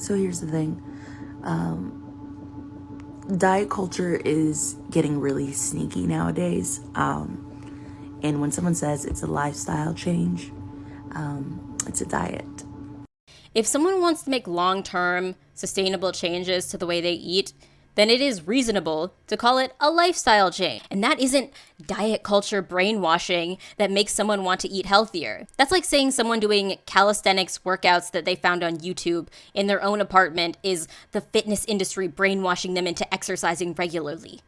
So here's the thing. Diet culture is getting really sneaky nowadays. And when someone says it's a lifestyle change, it's a diet. If someone wants to make long-term, sustainable changes to the way they eat, then it is reasonable to call it a lifestyle change. And that isn't diet culture brainwashing that makes someone want to eat healthier. That's like saying someone doing calisthenics workouts that they found on YouTube in their own apartment is the fitness industry brainwashing them into exercising regularly.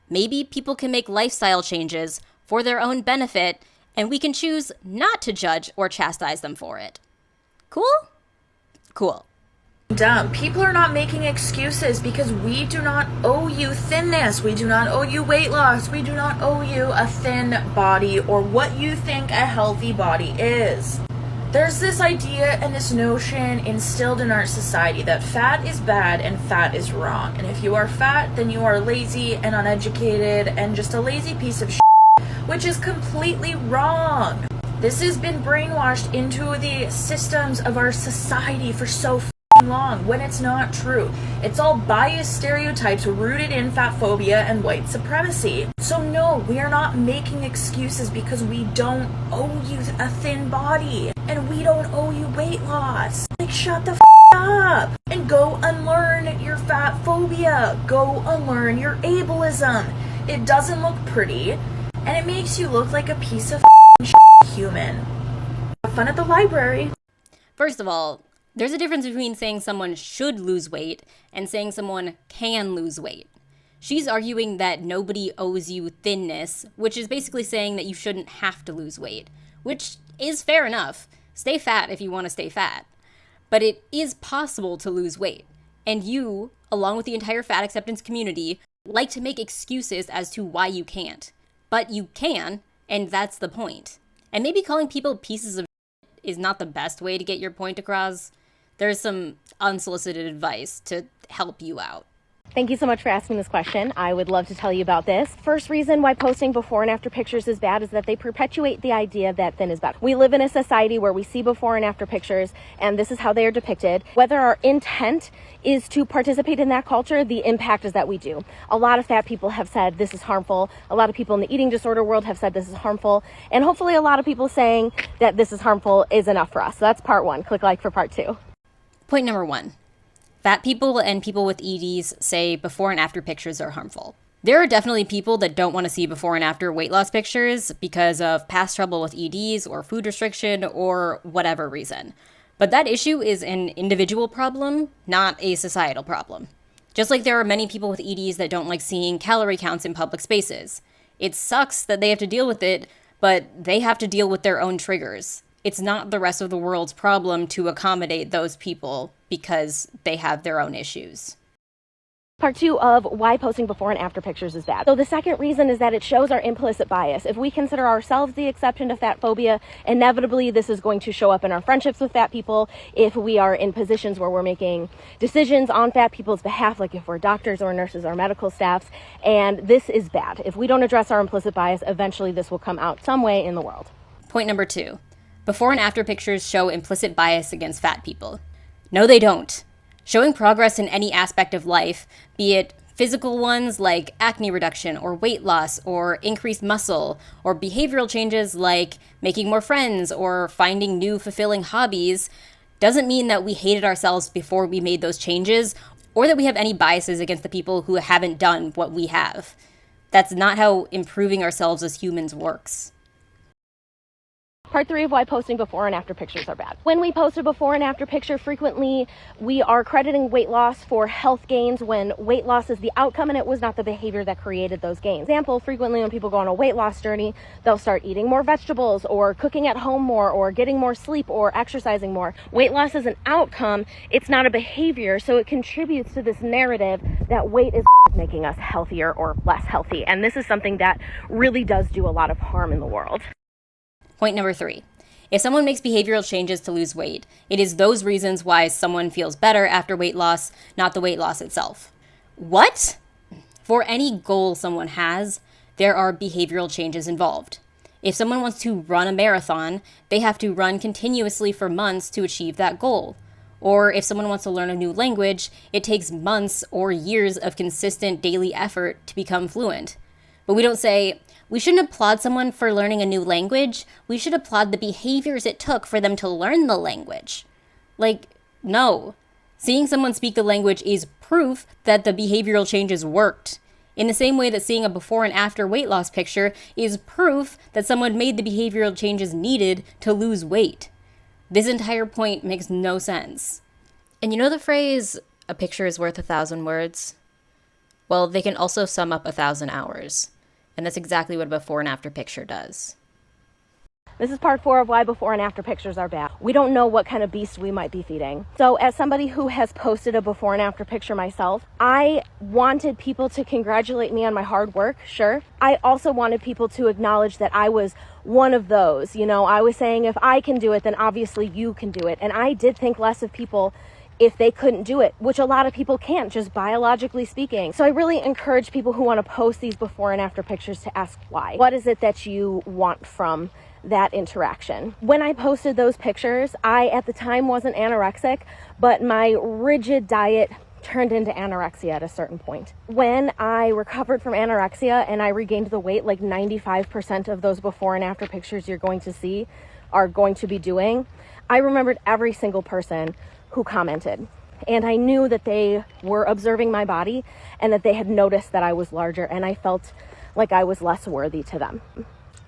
Maybe people can make lifestyle changes for their own benefit, and we can choose not to judge or chastise them for it. Cool? Cool. Dumb. People are not making excuses because we do not owe you thinness. We do not owe you weight loss. We do not owe you a thin body or what you think a healthy body is. There's this idea and this notion instilled in our society that fat is bad and fat is wrong. And if you are fat, then you are lazy and uneducated and just a lazy piece of shit, which is completely wrong. This has been brainwashed into the systems of our society for so long, when it's not true. It's all biased stereotypes rooted in fat phobia and white supremacy. So no, we are not making excuses because we don't owe you a thin body and we don't owe you weight loss. Like, shut the up and go unlearn your fat phobia. Go unlearn your ableism. It doesn't look pretty and it makes you look like a piece of human. Have fun at the library. First of all, there's a difference between saying someone should lose weight and saying someone can lose weight. She's arguing that nobody owes you thinness, which is basically saying that you shouldn't have to lose weight, which is fair enough. Stay fat if you want to stay fat. But it is possible to lose weight. And you, along with the entire fat acceptance community, like to make excuses as to why you can't. But you can, and that's the point. And maybe calling people pieces of shit is not the best way to get your point across. There's some unsolicited advice to help you out. Thank you so much for asking this question. I would love to tell you about this. First reason why posting before and after pictures is bad is that they perpetuate the idea that thin is bad. We live in a society where we see before and after pictures, and this is how they are depicted. Whether our intent is to participate in that culture, the impact is that we do. A lot of fat people have said this is harmful. A lot of people in the eating disorder world have said this is harmful. And hopefully a lot of people saying that this is harmful is enough for us. So that's part one. Click like for part two. Point number one. Fat people and people with EDs say before and after pictures are harmful. There are definitely people that don't want to see before and after weight loss pictures because of past trouble with EDs or food restriction or whatever reason. But that issue is an individual problem, not a societal problem. Just like there are many people with EDs that don't like seeing calorie counts in public spaces. It sucks that they have to deal with it, but they have to deal with their own triggers. It's not the rest of the world's problem to accommodate those people because they have their own issues. Part two of why posting before and after pictures is bad. So the second reason is that it shows our implicit bias. If we consider ourselves the exception to fat phobia, inevitably this is going to show up in our friendships with fat people. If we are in positions where we're making decisions on fat people's behalf, like if we're doctors or nurses or medical staffs, and this is bad. If we don't address our implicit bias, eventually this will come out some way in the world. Point number two. Before and after pictures show implicit bias against fat people. No, they don't. Showing progress in any aspect of life, be it physical ones like acne reduction or weight loss or increased muscle, or behavioral changes like making more friends or finding new fulfilling hobbies, doesn't mean that we hated ourselves before we made those changes or that we have any biases against the people who haven't done what we have. That's not how improving ourselves as humans works. Part three of why posting before and after pictures are bad. When we post a before and after picture, frequently we are crediting weight loss for health gains when weight loss is the outcome and it was not the behavior that created those gains. Example, frequently when people go on a weight loss journey, they'll start eating more vegetables or cooking at home more or getting more sleep or exercising more. Weight loss is an outcome, it's not a behavior, so it contributes to this narrative that weight is making us healthier or less healthy. And this is something that really does do a lot of harm in the world. Point number three. If someone makes behavioral changes to lose weight, it is those reasons why someone feels better after weight loss, not the weight loss itself. What? For any goal someone has, there are behavioral changes involved. If someone wants to run a marathon, they have to run continuously for months to achieve that goal. Or if someone wants to learn a new language, it takes months or years of consistent daily effort to become fluent. But we don't say, we shouldn't applaud someone for learning a new language. We should applaud the behaviors it took for them to learn the language. Like, no. Seeing someone speak the language is proof that the behavioral changes worked. In the same way that seeing a before and after weight loss picture is proof that someone made the behavioral changes needed to lose weight. This entire point makes no sense. And you know the phrase, a picture is worth 1,000 words? Well, they can also sum up 1,000 hours. And that's exactly what a before and after picture does. This is part 4 of why before and after pictures are bad. We don't know what kind of beast we might be feeding. So as somebody who has posted a before and after picture myself, I wanted people to congratulate me on my hard work, sure. I also wanted people to acknowledge that I was one of those. You know, I was saying if I can do it, then obviously you can do it. And I did think less of people if they couldn't do it, which a lot of people can't, just biologically speaking. So I really encourage people who want to post these before and after pictures to ask why. What is it that you want from that interaction? When I posted those pictures, I at the time wasn't anorexic, but my rigid diet turned into anorexia at a certain point. When I recovered from anorexia and I regained the weight, like 95% of those before and after pictures you're going to see are going to be doing, I remembered every single person who commented. And I knew that they were observing my body and that they had noticed that I was larger, and I felt like I was less worthy to them.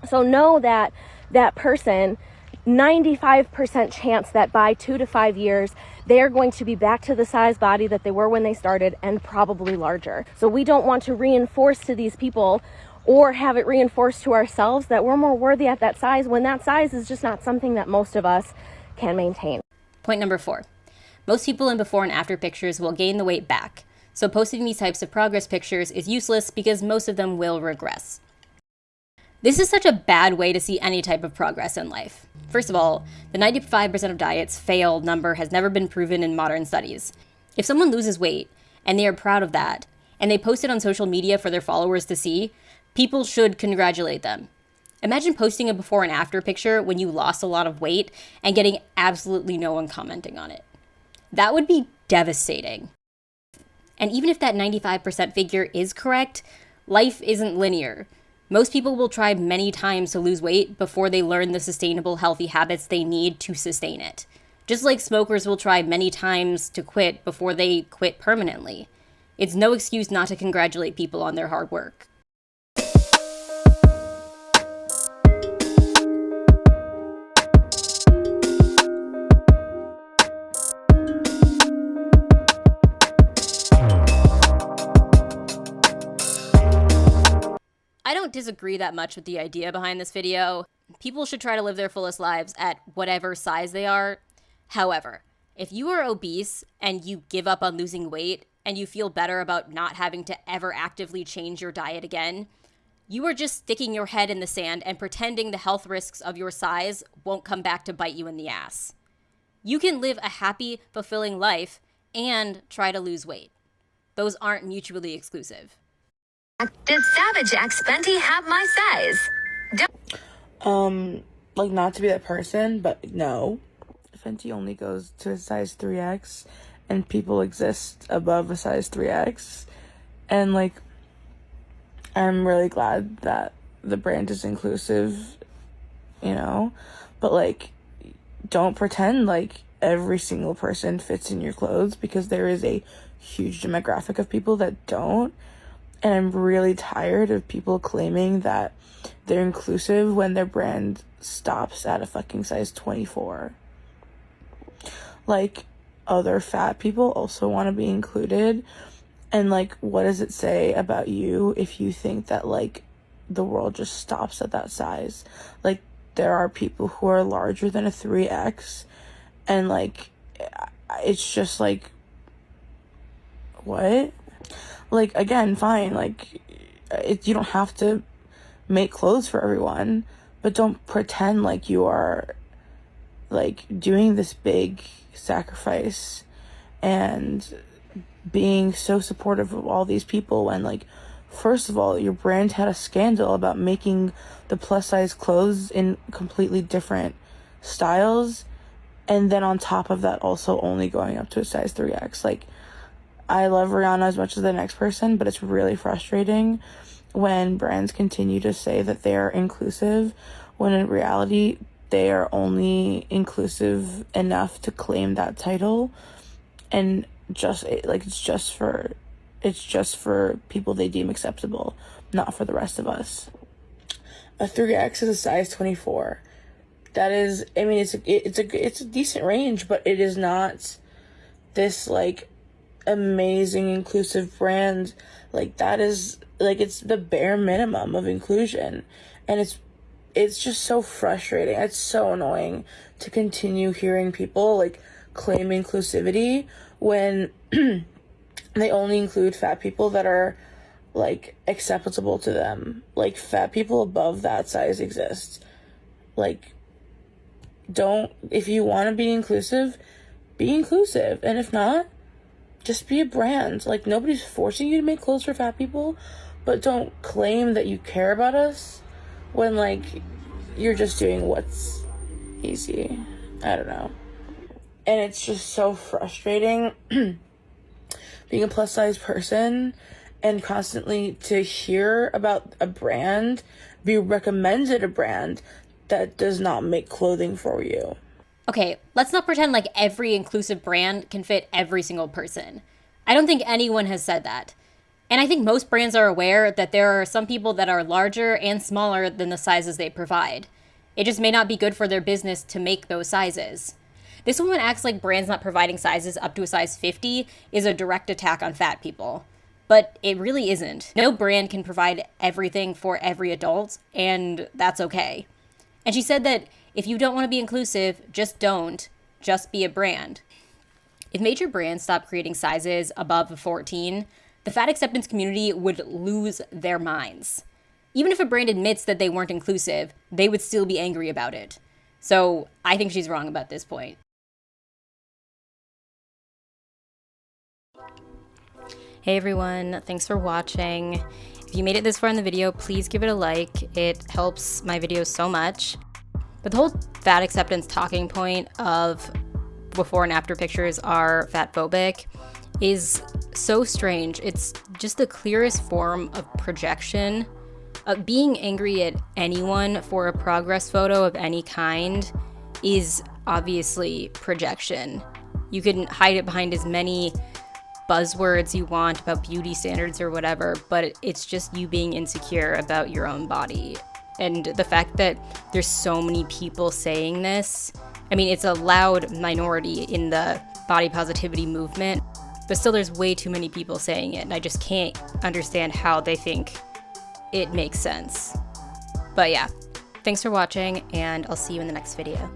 So know that that person, 95% chance that by 2 to 5 years, they are going to be back to the size body that they were when they started, and probably larger. So we don't want to reinforce to these people or have it reinforced to ourselves that we're more worthy at that size, when that size is just not something that most of us can maintain. Point number 4. Most people in before and after pictures will gain the weight back. So posting these types of progress pictures is useless because most of them will regress. This is such a bad way to see any type of progress in life. First of all, the 95% of diets fail number has never been proven in modern studies. If someone loses weight, and they are proud of that, and they post it on social media for their followers to see, people should congratulate them. Imagine posting a before and after picture when you lost a lot of weight and getting absolutely no one commenting on it. That would be devastating. And even if that 95% figure is correct, life isn't linear. Most people will try many times to lose weight before they learn the sustainable, healthy habits they need to sustain it. Just like smokers will try many times to quit before they quit permanently. It's no excuse not to congratulate people on their hard work. I don't disagree that much with the idea behind this video. People should try to live their fullest lives at whatever size they are. However, if you are obese and you give up on losing weight and you feel better about not having to ever actively change your diet again, you are just sticking your head in the sand and pretending the health risks of your size won't come back to bite you in the ass. You can live a happy, fulfilling life and try to lose weight. Those aren't mutually exclusive. Did Savage X Fenty have my size? Like, not to be that person, but no. Fenty only goes to a size 3X, and people exist above a size 3X. And, like, I'm really glad that the brand is inclusive, you know? But, like, don't pretend like every single person fits in your clothes, because there is a huge demographic of people that don't. And I'm really tired of people claiming that they're inclusive when their brand stops at a fucking size 24. Like, other fat people also want to be included. And, like, what does it say about you if you think that, like, the world just stops at that size? Like, there are people who are larger than a 3X. And, like, it's just, like, what? Like, again, fine, like, you don't have to make clothes for everyone, but don't pretend like you are, like, doing this big sacrifice and being so supportive of all these people when, like, first of all, your brand had a scandal about making the plus size clothes in completely different styles, And then on top of that, also only going up to a size 3X. Like, I love Rihanna as much as the next person, but it's really frustrating when brands continue to say that they are inclusive, when in reality, they are only inclusive enough to claim that title. And just, like, it's just for people they deem acceptable, not for the rest of us. A 3X is a size 24. That is, I mean, it's a decent range, but it is not this, like, amazing inclusive brand. Like, that is, like, it's the bare minimum of inclusion. And it's just so frustrating. It's so annoying to continue hearing people, like, claim inclusivity when they only include fat people that are, like, acceptable to them. Like, fat people above that size exist. Like, if you want to be inclusive, and if not, just be a brand. Like, nobody's forcing you to make clothes for fat people, but don't claim that you care about us when, like, you're just doing what's easy. I don't know. And it's just so frustrating being a plus size person and constantly to hear about a brand, be recommended a brand that does not make clothing for you. Okay, let's not pretend like every inclusive brand can fit every single person. I don't think anyone has said that. And I think most brands are aware that there are some people that are larger and smaller than the sizes they provide. It just may not be good for their business to make those sizes. This woman acts like brands not providing sizes up to a size 50 is a direct attack on fat people. But it really isn't. No brand can provide everything for every adult, and that's okay. And she said that if you don't want to be inclusive, just don't. Just be a brand. If major brands stopped creating sizes above a 14, the fat acceptance community would lose their minds. Even if a brand admits that they weren't inclusive, they would still be angry about it. So I think she's wrong about this point. Hey everyone, thanks for watching. If you made it this far in the video, please give it a like. It helps my videos so much. But the whole fat acceptance talking point of before and after pictures are fat phobic is so strange. It's just the clearest form of projection. Being angry at anyone for a progress photo of any kind is obviously projection. You can hide it behind as many buzzwords you want about beauty standards or whatever, but it's just you being insecure about your own body. And the fact that there's so many people saying this, I mean, it's a loud minority in the body positivity movement, but still there's way too many people saying it, and I just can't understand how they think it makes sense. But yeah, thanks for watching, and I'll see you in the next video.